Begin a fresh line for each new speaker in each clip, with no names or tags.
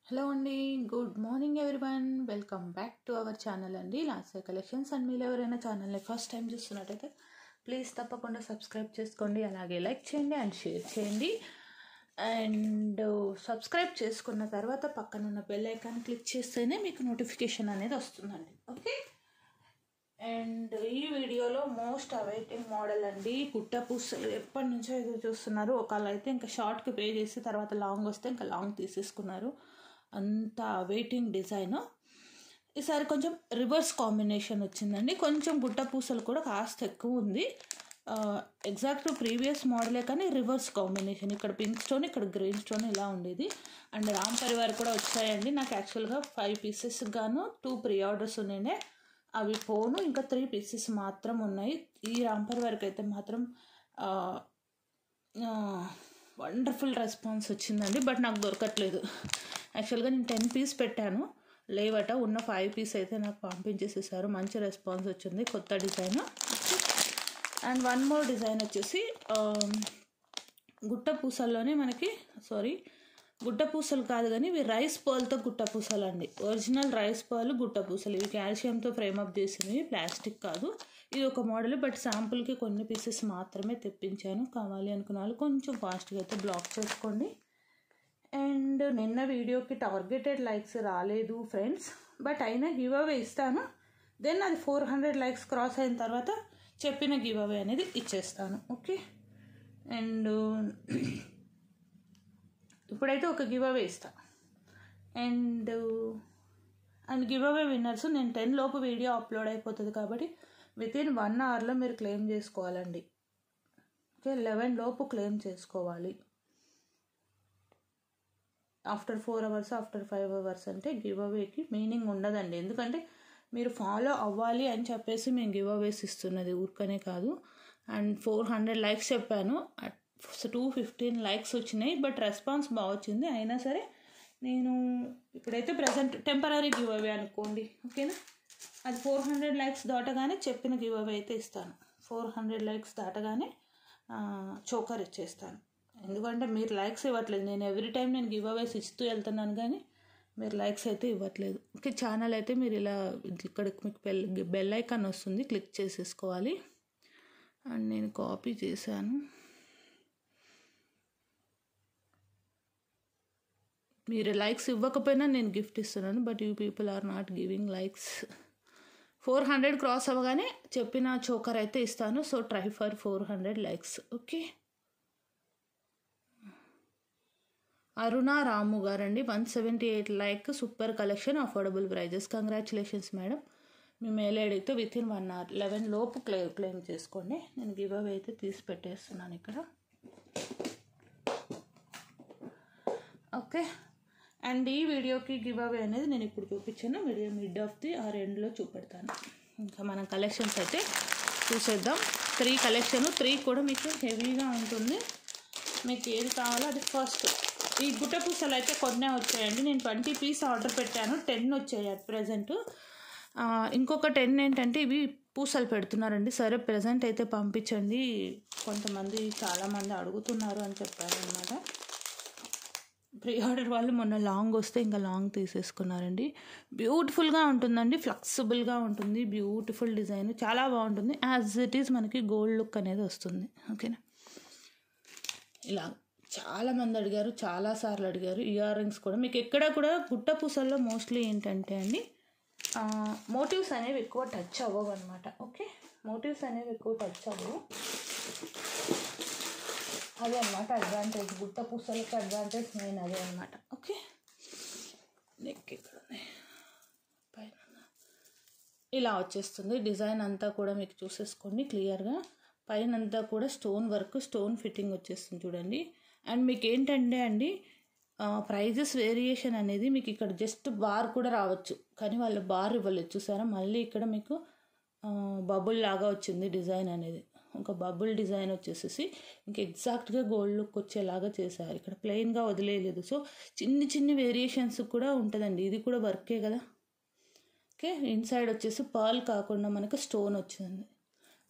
Hello అండి, good morning everyone. Welcome back to our channel అండి last collections. And మీరు ఎవరైనా ఛానల్ని ఫస్ట్ టైం చూస్తున్నట్టయితే ప్లీజ్ తప్పకుండా సబ్స్క్రైబ్ చేసుకోండి, అలాగే లైక్ చేయండి అండ్ షేర్ చేయండి. అండ్ సబ్స్క్రైబ్ చేసుకున్న తర్వాత పక్కన ఉన్న బెల్ ఐకాన్ క్లిక్ చేస్తేనే మీకు నోటిఫికేషన్ అనేది వస్తుందండి. ఓకే. అండ్ ఈ వీడియోలో మోస్ట్ అవైటింగ్ మోడల్ అండి, గుట్ట పూసలు. ఎప్పటి నుంచో ఎదురు చూస్తున్నారు. ఒకళ్ళు అయితే ఇంకా షార్ట్కి పే చేసి తర్వాత లాంగ్ వస్తే ఇంకా లాంగ్ తీసేసుకున్నారు. అంత వెయిటింగ్ డిజైన్. ఈసారి కొంచెం రివర్స్ కాంబినేషన్ వచ్చిందండి. కొంచెం గుట్ట పూసలు కూడా కాస్త ఎక్కువ ఉంది. ఎగ్జాక్ట్ ప్రీవియస్ మోడలే కానీ రివర్స్ కాంబినేషన్. ఇక్కడ పింక్ స్టోన్, ఇక్కడ గ్రీన్ స్టోన్ ఇలా ఉండేది. అండ్ రామ్ పరివార్ కూడా వచ్చాయండి. నాకు యాక్చువల్గా 5 పీసెస్ గాను 2 ప్రీ ఆర్డర్స్ ఉన్నాయండి. అవి పోను, ఇంకా 3 పీసెస్ మాత్రం ఉన్నాయి. ఈ రామ్ పరివార్కి అయితే మాత్రం వండర్ఫుల్ రెస్పాన్స్ వచ్చిందండి. బట్ నాకు దొరకట్లేదు. యాక్చువల్గా నేను 10 పీస్ పెట్టాను, లేవట. ఉన్న 5 పీస్ అయితే నాకు పంపించేసేసారు. మంచి రెస్పాన్స్ వచ్చింది. కొత్త design. And one more design వచ్చేసి గుట్ట పూసల్లోనే మనకి గుట్ట పూసలు కాదు కానీ ఇవి రైస్ పర్ల్తో గుట్ట పూసలు అండి. ఒరిజినల్ రైస్ పర్ల్ గుట్ట పూసలు. ఇవి కాల్షియంతో ఫ్రేమప్ చేసినవి, ప్లాస్టిక్ కాదు. ఇది ఒక మోడల్, బట్ శాంపుల్కి కొన్ని పీసెస్ మాత్రమే తెప్పించాను. కావాలి అనుకున్న వాళ్ళు కొంచెం ఫాస్ట్గా అయితే బ్లాక్ చేసుకోండి. అండ్ నిన్న వీడియోకి టార్గెటెడ్ లైక్స్ రాలేదు ఫ్రెండ్స్, బట్ అయినా గివ్ అవే ఇస్తాను. దెన్ అది 400 లైక్స్ క్రాస్ అయిన తర్వాత చెప్పిన గివ్ అవే అనేది ఇచ్చేస్తాను. ఓకే. అండ్ ఇప్పుడైతే ఒక గివ్ అవే ఇస్తాను. అండ్ గివ్ అవే విన్నర్స్ నేను 10 లోపు వీడియో అప్లోడ్ అయిపోతుంది కాబట్టి వితిన్ 1 అవర్లో మీరు క్లెయిమ్ చేసుకోవాలండి. ఓకే. 11 లోపు క్లెయిమ్ చేసుకోవాలి. ఆఫ్టర్ 4 అవర్స్, ఆఫ్టర్ 5 అవర్స్ అంటే గివ్ అవేకి మీనింగ్ ఉండదండి. ఎందుకంటే మీరు ఫాలో అవ్వాలి అని చెప్పేసి మేము గివ్ అవేస్ ఇస్తున్నది, ఊరికనే కాదు. అండ్ 400 లైక్స్ చెప్పాను, 215 లైక్స్ వచ్చినాయి. బట్ రెస్పాన్స్ బాగా వచ్చింది. అయినా సరే నేను ఇప్పుడైతే ప్రజెంట్ టెంపరీ గివ్ అవే అనుకోండి. ఓకేనా. అది 400 లైక్స్ దాటగానే చెప్పిన గివ్ అవే అయితే ఇస్తాను. 400 లైక్స్ దాటగానే చోకర్ ఇచ్చేస్తాను. ఎందుకంటే మీరు లైక్స్ ఇవ్వట్లేదు. నేను ఎవ్రీ టైం నేను గివ్ అవేస్ ఇస్తూ వెళ్తున్నాను కానీ మీరు లైక్స్ అయితే ఇవ్వట్లేదు. ఓకే. ఛానల్ అయితే మీరు ఇలా ఇక్కడ మీకు బెల్ ఐకాన్ వస్తుంది, క్లిక్ చేసేసుకోవాలి. అండ్ నేను కాపీ చేశాను. మీరు లైక్స్ ఇవ్వకపోయినా నేను గిఫ్ట్ ఇస్తున్నాను, but you people are not giving likes. 400 cross అవ్వగానే చెప్పిన చోకర్ అయితే ఇస్తాను. So try for 400 likes. Okay. Aruna Ramu గారండి, 178 like. Super collection, affordable prices. Congratulations madam. మీ మెయిల్ ఐడితో వితిన్ 1 అవర్ 11 లోపు క్లెయిమ్ చేసుకోండి. నేను గివ్ అవే అయితే తీసి పెట్టేస్తున్నాను ఇక్కడ. ఓకే. అండ్ ఈ వీడియోకి గివ్ అవే అనేది నేను ఇప్పుడు చూపించాను. Video mid of the or ఎండ్లో చూపెడతాను. ఇంకా మనం కలెక్షన్స్ అయితే చూసేద్దాం. 3 కలెక్షన్, 3 కూడా మీకు హెవీగా ఉంటుంది. మీకు ఏది కావాలో అది ఫస్ట్. ఈ గుట్ట పూసలు అయితే కొన్నే వచ్చాయండి. నేను 20 పీస్ ఆర్డర్ పెట్టాను, 10 వచ్చాయి అట్ ప్రజెంట్. ఇంకొక 10 ఏంటంటే ఇవి పూసలు పెడుతున్నారండి. సరే ప్రజెంట్ అయితే పంపించండి, కొంతమంది చాలామంది అడుగుతున్నారు అని చెప్పారు అనమాట. ప్రీ ఆర్డర్ వాళ్ళు మొన్న లాంగ్ వస్తే ఇంకా లాంగ్ తీసేసుకున్నారండి. బ్యూటిఫుల్గా ఉంటుందండి, ఫ్లెక్సిబుల్గా ఉంటుంది, బ్యూటిఫుల్ డిజైన్, చాలా బాగుంటుంది. యాజ్ ఇట్ ఈస్ మనకి గోల్డ్ లుక్ అనేది వస్తుంది. ఓకేనా. ఇలా చాలామంది అడిగారు, చాలాసార్లు అడిగారు. ఇయర్ రింగ్స్ కూడా మీకు ఎక్కడ కూడా గుట్ట పూసల్లో మోస్ట్లీ ఏంటంటే అండి మోటివ్స్ అనేవి ఎక్కువ టచ్ అవ్వవు అనమాట. ఓకే. మోటివ్స్ అనేవి ఎక్కువ టచ్ అవ్వవు. అదే అనమాట అడ్వాంటేజ్. గుట్ట పూసలకి అడ్వాంటేజ్ మెయిన్ అదే అనమాట. ఓకే. నెక్ ఇక్కడ పైన ఇలా వచ్చేస్తుంది. డిజైన్ అంతా కూడా మీకు చూసేసుకోండి క్లియర్గా. పైన అంతా కూడా స్టోన్ వర్క్, స్టోన్ ఫిట్టింగ్ వచ్చేస్తుంది చూడండి. అండ్ మీకు ఏంటంటే అండి ప్రైజెస్ వేరియేషన్ అనేది మీకు ఇక్కడ జస్ట్ బార్ కూడా రావచ్చు, కానీ వాళ్ళు బార్ ఇవ్వలేదు. చూసారా, మళ్ళీ ఇక్కడ మీకు బబుల్ లాగా వచ్చింది డిజైన్ అనేది. ఒక బబుల్ డిజైన్ వచ్చేసేసి ఇంక ఎగ్జాక్ట్గా గోల్డ్ లుక్ వచ్చేలాగా చేశారు. ఇక్కడ ప్లెయిన్గా వదిలేయలేదు. సో చిన్ని వేరియేషన్స్ కూడా ఉంటుందండి. ఇది కూడా వర్కే కదా. ఓకే. ఇన్సైడ్ వచ్చేసి పర్ల్ కాకుండా మనకు స్టోన్ వచ్చింది.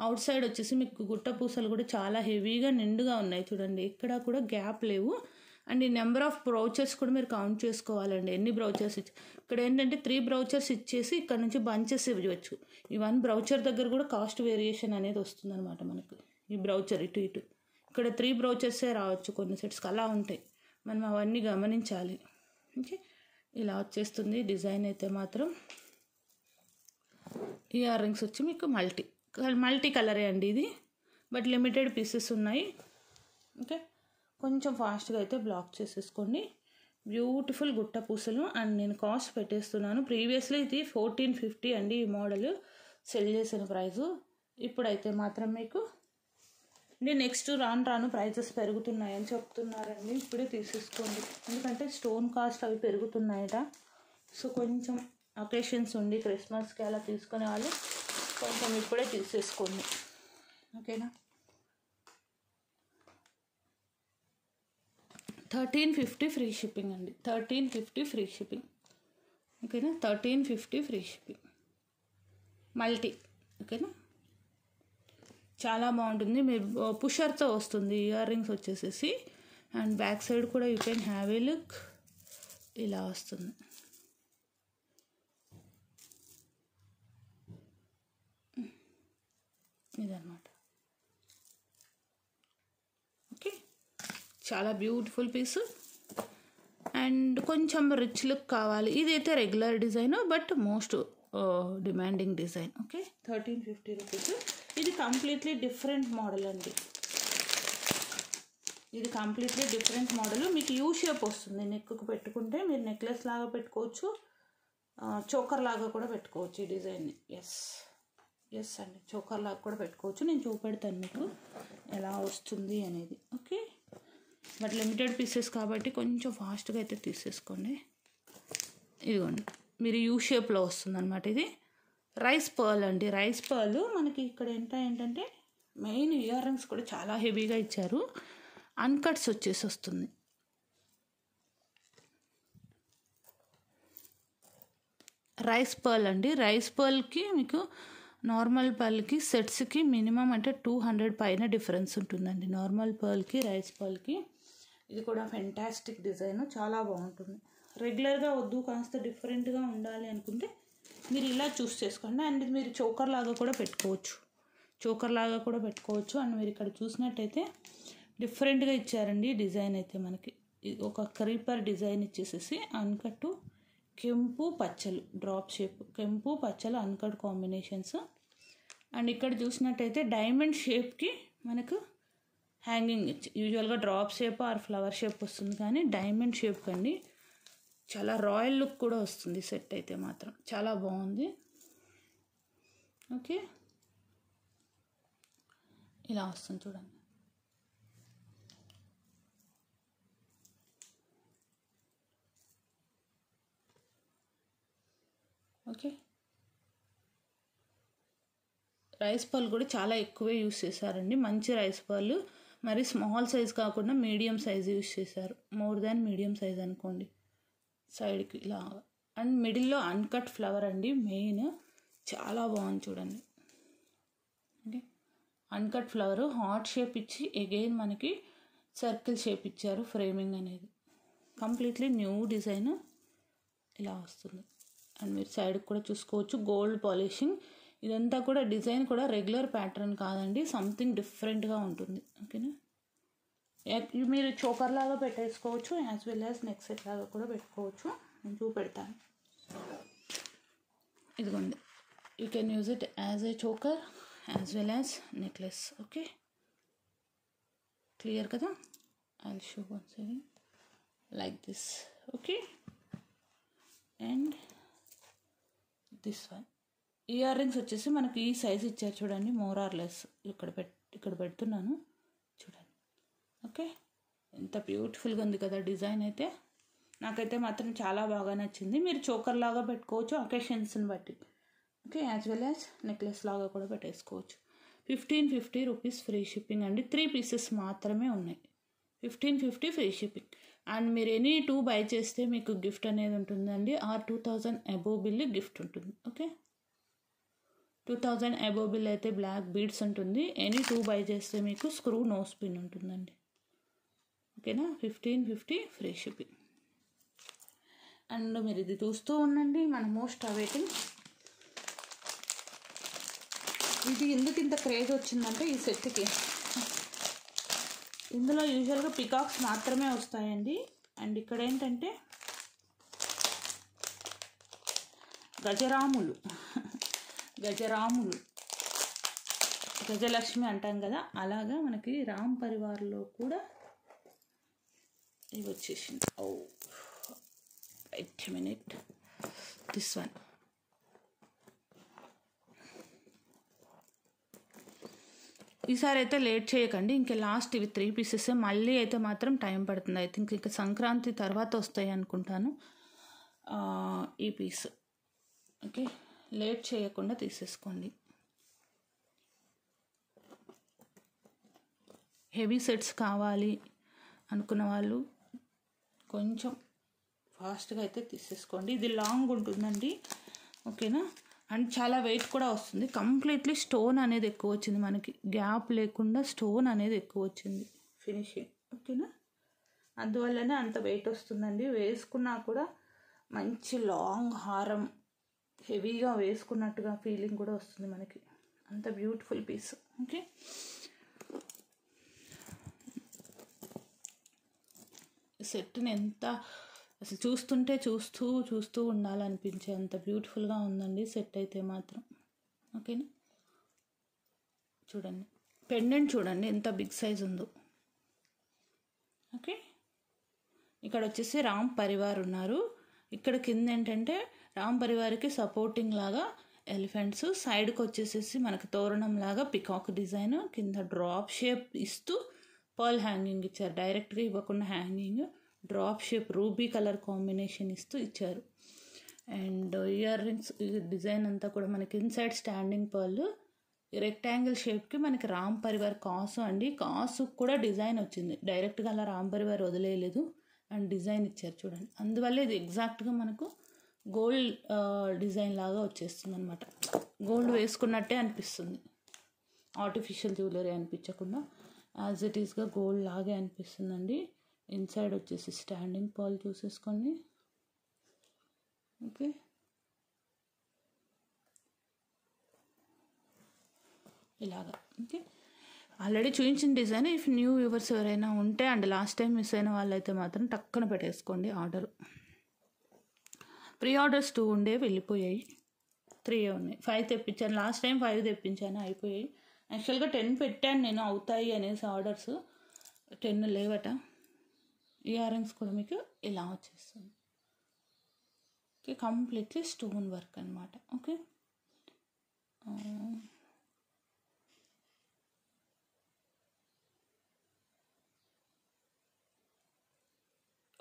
అవుట్ సైడ్ వచ్చేసి మీకు గుట్ట పూసలు కూడా చాలా హెవీగా నిండుగా ఉన్నాయి చూడండి. ఎక్కడా కూడా గ్యాప్ లేవు. అండ్ ఈ నెంబర్ ఆఫ్ బ్రౌచర్స్ కూడా మీరు కౌంట్ చేసుకోవాలండి, ఎన్ని బ్రౌచర్స్ ఇక్కడ ఏంటంటే 3 బ్రౌచర్స్ ఇచ్చేసి ఇక్కడ నుంచి బంచెస్ ఇవ్వచ్చు. ఈ 1 బ్రౌచర్ దగ్గర కూడా కాస్ట్ వేరియేషన్ అనేది వస్తుంది అనమాట మనకు. ఈ బ్రౌచర్ ఇటు ఇక్కడ 3 బ్రౌచర్సే రావచ్చు కొన్ని సెట్స్కి, అలా ఉంటాయి. మనం అవన్నీ గమనించాలి. ఓకే, ఇలా వచ్చేస్తుంది డిజైన్ అయితే మాత్రం. ఇయర్ రింగ్స్ వచ్చి మీకు మల్టీ కలరే అండి ఇది, బట్ లిమిటెడ్ పీసెస్ ఉన్నాయి. ఓకే, కొంచెం ఫాస్ట్గా అయితే బ్లాక్ చేసేసుకోండి. బ్యూటిఫుల్ గుట్ట పూసలు. అండ్ నేను కాస్ట్ పెట్టేస్తున్నాను. ప్రీవియస్లీ ఇది 1450 అండి ఈ మోడల్ సెల్ చేసిన ప్రైజు. ఇప్పుడైతే మాత్రం మీకు నెక్స్ట్ రాను ప్రైజెస్ పెరుగుతున్నాయని చెప్తున్నారండి. ఇప్పుడే తీసేసుకోండి, ఎందుకంటే స్టోన్ కాస్ట్ అవి పెరుగుతున్నాయట. సో కొంచెం అకేషన్స్ ఉండి క్రిస్మస్కి అలా తీసుకునే వాళ్ళు కొంచెం ఇప్పుడే తీసేసుకోండి. ఓకేనా, 1350 ఫ్రీ షిప్పింగ్ అండి. 1350 ఫ్రీ షిప్పింగ్. ఓకేనా, 1350 ఫ్రీ షిప్పింగ్ మల్టీ. ఓకేనా, చాలా బాగుంటుంది. మీరు పుషర్తో వస్తుంది ఇయర్ రింగ్స్ వచ్చేసేసి. అండ్ బ్యాక్ సైడ్ కూడా you can have a look, ఇలా వస్తుంది. ఇదన్నమాట. ఓకే, చాలా బ్యూటిఫుల్ పీస్. అండ్ కొంచెం రిచ్ లుక్ కావాలి, ఇదైతే regular design but most demanding design. Okay, 1350 rupees. ఇది కంప్లీట్లీ డిఫరెంట్ మోడల్ అండి. ఇది కంప్లీట్లీ డిఫరెంట్ మోడల్. మీకు యూ షేప్ వస్తుంది. నెక్కు పెట్టుకుంటే మీరు నెక్లెస్ లాగా పెట్టుకోవచ్చు, చోకర్ లాగా కూడా పెట్టుకోవచ్చు ఈ డిజైన్ని. ఎస్ అండి, చోకర్ లాగా కూడా పెట్టుకోవచ్చు. నేను చూపెడతాను మీకు ఎలా వస్తుంది అనేది. ఓకే, బట్ లిమిటెడ్ పీసెస్ కాబట్టి కొంచెం ఫాస్ట్గా అయితే తీసేసుకోండి. ఇదిగోండి, మీరు యూ షేప్లో వస్తుంది అనమాట. ఇది రైస్ పర్ల్ అండి. రైస్ పర్ల్ మనకి ఇక్కడ ఏంటంటే మెయిన్ ఇయర్ రింగ్స్ కూడా చాలా హెవీగా ఇచ్చారు. అన్కట్స్ వచ్చేసి వస్తుంది. రైస్ పర్ల్ అండి. రైస్ పర్ల్కి మీకు నార్మల్ పర్ల్కి సెట్స్కి మినిమం అంటే 200 పైన డిఫరెన్స్ ఉంటుందండి, నార్మల్ పర్ల్కి రైస్ పర్ల్కి. ఇది కూడా ఫెంటాస్టిక్ డిజైన్, చాలా బాగుంటుంది. రెగ్యులర్గా వద్దు, కాస్త డిఫరెంట్గా ఉండాలి అనుకుంటే మీరు ఇలా చూస్ చేసుకోండి. అండ్ ఇది మీరు చోకర్ లాగా కూడా పెట్టుకోవచ్చు. అండ్ మీరు ఇక్కడ చూసినట్టయితే డిఫరెంట్గా ఇచ్చారండి డిజైన్ అయితే. మనకి ఒక క్రీపర్ డిజైన్ ఇచ్చేసేసి అన్కట్టు కెంపు పచ్చలు డ్రాప్ షేప్, కెంపు పచ్చలు అన్కట్ కాంబినేషన్స్. అండ్ ఇక్కడ చూసినట్టయితే డైమండ్ షేప్కి మనకు హ్యాంగింగ్ యూజువల్గా drop shape or flower shape వస్తుంది, కానీ డైమండ్ షేప్ అండి. చాలా రాయల్ లుక్ కూడా వస్తుంది సెట్ అయితే మాత్రం, చాలా బాగుంది. ఓకే, ఇలా వస్తుంది చూడండి. ఓకే, రైస్ పర్ల్ కూడా చాలా ఎక్కువే యూస్ చేశారండి. మంచి రైస్ పర్ల్, మరి స్మాల్ సైజ్ కాకుండా మీడియం సైజ్ యూస్ చేశారు. మోర్ దాన్ మీడియం సైజ్ అనుకోండి. సైడ్కి ఇలా అండ్ మిడిల్లో అన్కట్ ఫ్లవర్ అండి మెయిన్, చాలా బాగుంది చూడండి. Okay, uncut flower heart shape ఇచ్చి అగైన్ మనకి సర్కిల్ షేప్ ఇచ్చారు. ఫ్రేమింగ్ అనేది కంప్లీట్లీ న్యూ డిజైన్ ఇలా వస్తుంది. అండ్ మీరు సైడ్కి కూడా చూసుకోవచ్చు గోల్డ్ పాలిషింగ్. ఇదంతా కూడా డిజైన్ కూడా రెగ్యులర్ ప్యాటర్న్ కాదండి, సంథింగ్ డిఫరెంట్గా ఉంటుంది. ఓకేనా, మీరు చోకర్ లాగా పెట్టేసుకోవచ్చు, as well as neck set లాగా కూడా పెట్టుకోవచ్చు. నేను చూపెడతాను. ఇదిగోండి, you can use it as a choker as well as necklace. Okay, clear కదా? I will show once again like this. Okay, and this one earrings వచ్చేసి మనకి ఈ సైజ్ ఇచ్చారు చూడండి, మోర్ ఆర్ లెస్. ఇక్కడ పెడుతున్నాను చూడండి. ఓకే, ఎంత బ్యూటిఫుల్గా ఉంది కదా డిజైన్ అయితే. నాకైతే మాత్రం చాలా బాగా నచ్చింది. మీరు చోకర్ లాగా పెట్టుకోవచ్చు అకేషన్స్ని బట్టి. Okay, as well as necklace లాగా కూడా పెట్టేసుకోవచ్చు. 1550 రూపీస్ ఫ్రీ షిప్పింగ్ అండి. 3 పీసెస్ మాత్రమే ఉన్నాయి. 1550 ఫ్రీ షిప్పింగ్. అండ్ మీరు ఎనీ 2 బై చేస్తే మీకు గిఫ్ట్ అనేది ఉంటుందండి. ఆర్ 2000 అబోవ్ బిల్ గిఫ్ట్ ఉంటుంది. ఓకే, 2000 అబోవ్ బిల్ అయితే బ్లాక్ బీడ్స్ ఉంటుంది. ఎనీ 2 బై చేస్తే మీకు స్క్రూ నోస్ పిన్ ఉంటుందండి. ఓకేనా. 1550 ఫ్రీ షిప్పింగ్. అండ్ మీరు ఇది చూస్తూ ఉండండి. మన మోస్ట్ అవైటింగ్ ఇది ఎందుకు ఇంత క్రేజ్ వచ్చిందంటే ఈ సెట్కి ఇందులో యూజువల్గా పికాక్స్ మాత్రమే వస్తాయండి. అండ్ ఇక్కడ ఏంటంటే గజరాములు గజలక్ష్మి అంటాం కదా, అలాగా మనకి రామ్ పరివార్లో కూడా ఇవి వచ్చేసింది. ఓ వెయిట్ మినిట్, దిస్ వన్. ఈసారి అయితే లేట్ చేయకండి. ఇంకా లాస్ట్ ఇవి 3 పీసెస్. మళ్ళీ అయితే మాత్రం టైం పడుతుంది. ఐ థింక్ ఇంకా సంక్రాంతి తర్వాత వస్తాయి అనుకుంటాను ఈ పీస్. ఓకే, లేట్ చేయకుండా తీసేసుకోండి. హెవీ సెట్స్ కావాలి అనుకున్న వాళ్ళు కొంచెం ఫాస్ట్గా అయితే తీసేసుకోండి. ఇది లాంగ్ ఉంటుందండి. ఓకేనా. అండ్ చాలా వెయిట్ కూడా వస్తుంది. కంప్లీట్లీ స్టోన్ అనేది ఎక్కువ వచ్చింది మనకి, గ్యాప్ లేకుండా స్టోన్ అనేది ఎక్కువ వచ్చింది ఫినిషింగ్. ఓకేనా, అందువల్లనే అంత వెయిట్ వస్తుందండి. వేసుకున్నా కూడా మంచి లాంగ్ హారం హెవీగా వేసుకున్నట్టుగా ఫీలింగ్ కూడా వస్తుంది మనకి. అంత బ్యూటిఫుల్ పీస్. ఓకే, సెట్ని ఎంత అసలు చూస్తుంటే చూస్తూ ఉండాలనిపించే అంత బ్యూటిఫుల్గా ఉందండి సెట్ అయితే మాత్రం. ఓకేనా, చూడండి పెండెంట్ చూడండి ఎంత బిగ్ సైజ్ ఉందో. ఓకే, ఇక్కడ వచ్చేసి రామ్ పరివార్ ఉన్నారు. ఇక్కడ కింద ఏంటంటే రామ్ పరివార్కి సపోర్టింగ్ లాగా ఎలిఫెంట్స్, సైడ్కి వచ్చేసేసి మనకి తోరణం లాగా పికాక్ డిజైన్, కింద డ్రాప్ షేప్ ఇస్తూ పర్ల్ హ్యాంగింగ్ ఇచ్చారు. డైరెక్ట్గా ఇవ్వకుండా hanging drop shape ruby colour combination ఇస్తూ ఇచ్చారు. అండ్ ఇయర్ రింగ్స్ డిజైన్ అంతా కూడా మనకి ఇన్సైడ్ స్టాండింగ్ పర్ల్ రెక్టాంగిల్ షేప్కి మనకి రామ్ పరివార్ కాసు అండి. కాసు కూడా డిజైన్ వచ్చింది. డైరెక్ట్గా అలా రామ్ పరివార్ వదిలేయలేదు అండ్ డిజైన్ ఇచ్చారు చూడండి. అందువల్ల ఇది ఎగ్జాక్ట్గా మనకు గోల్డ్ డిజైన్ లాగా వచ్చేస్తుంది అనమాట. గోల్డ్ వేసుకున్నట్టే అనిపిస్తుంది, ఆర్టిఫిషియల్ జ్యువెలరీ అనిపించకుండా యాజ్ ఇట్ ఈస్గా గోల్డ్ లాగే అనిపిస్తుందండి. ఇన్సైడ్ వచ్చేసి స్టాండింగ్ పర్ల్ చూసేసుకోండి. ఓకే, ఇలాగా. ఓకే, ఆల్రెడీ చూపించిన డిజైన్. ఇఫ్ న్యూ వ్యూవర్స్ ఎవరైనా ఉంటే అండ్ లాస్ట్ టైం మిస్ అయిన వాళ్ళైతే మాత్రం టక్కున పెట్టేసుకోండి ఆర్డర్. ప్రీ ఆర్డర్స్ 2 ఉండే వెళ్ళిపోయాయి, 3 ఉన్నాయి. 5 తెప్పించాను లాస్ట్ టైం, 5 తెప్పించాను అయిపోయాయి. యాక్చువల్గా 10 పెట్టాను నేను అవుతాయి అనేసి ఆర్డర్స్, 10 లేవట. ఇయర్ రింగ్స్ కూడా మీకు ఇలా వచ్చేస్తుంది. ఓకే, కంప్లీట్లీ స్టోన్ వర్క్ అనమాట. ఓకే,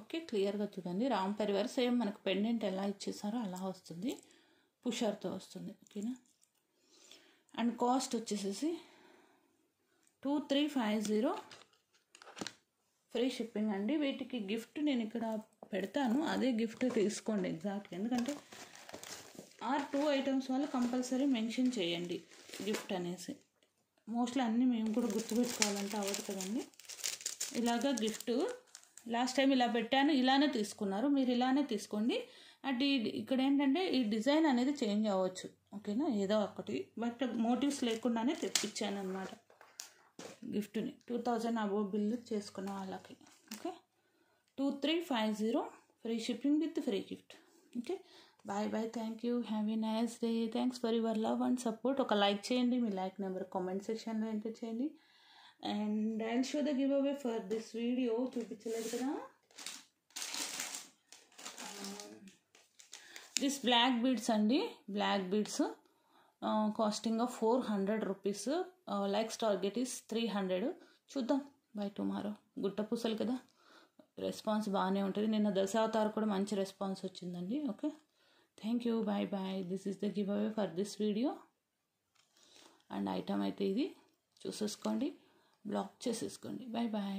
ఓకే క్లియర్గా చూడండి. రామ్ పరివార్ సేమ్ మనకు పెండెంట్ ఎలా ఇచ్చేసారో అలా వస్తుంది, పుషర్తో వస్తుంది. ఓకేనా, అండ్ కాస్ట్ వచ్చేసేసి 2350 ఫ్రీ షిప్పింగ్ అండి. వీటికి గిఫ్ట్ నేను ఇక్కడ పెడతాను, అదే గిఫ్ట్ తీసుకోండి ఎగ్జాక్ట్గా. ఎందుకంటే 2 ఐటమ్స్ వాళ్ళు కంపల్సరీ మెన్షన్ చేయండి గిఫ్ట్ అనేసి. మోస్ట్లీ అన్నీ మేము కూడా గుర్తుపెట్టుకోవాలంటే అవ్వదు కదండి. ఇలాగా గిఫ్ట్ లాస్ట్ టైం ఇలా పెట్టాను, ఇలానే తీసుకున్నారు, మీరు ఇలానే తీసుకోండి. అండ్ ఇక్కడ ఏంటంటే ఈ డిజైన్ అనేది చేంజ్ అవ్వచ్చు. ఓకేనా, ఏదో ఒకటి, బట్ మోటివ్స్ లేకుండానే తెప్పించాను అనమాట గిఫ్ట్ని. 2000 అబోవ్ బిల్ చేసుకున్న వాళ్ళకి. Okay, 2350 free shipping with free gift. Okay, bye bye, thank you, have a nice day. Thanks for your love and support. ఒక లైక్ చేయండి, మీ లైక్ నెంబర్ కామెంట్ సెక్షన్లో ఎంటర్ చేయండి. And I will show the giveaway for this video. చూపించలేదు కదా, this black beads అండి. Black beads costing of 400 rupees. Likes target is 300. చూద్దాం by tomorrow. గుట్ట పూసలు కదా, రెస్పాన్స్ బాగానే ఉంటుంది. నిన్న దశావతార్ కూడా మంచి రెస్పాన్స్ వచ్చిందండి. Okay, thank you, bye bye. This is the giveaway for this video. And item అయితే ఇది చూసేసుకోండి, బ్లాక్ చేసేసుకోండి. Bye bye.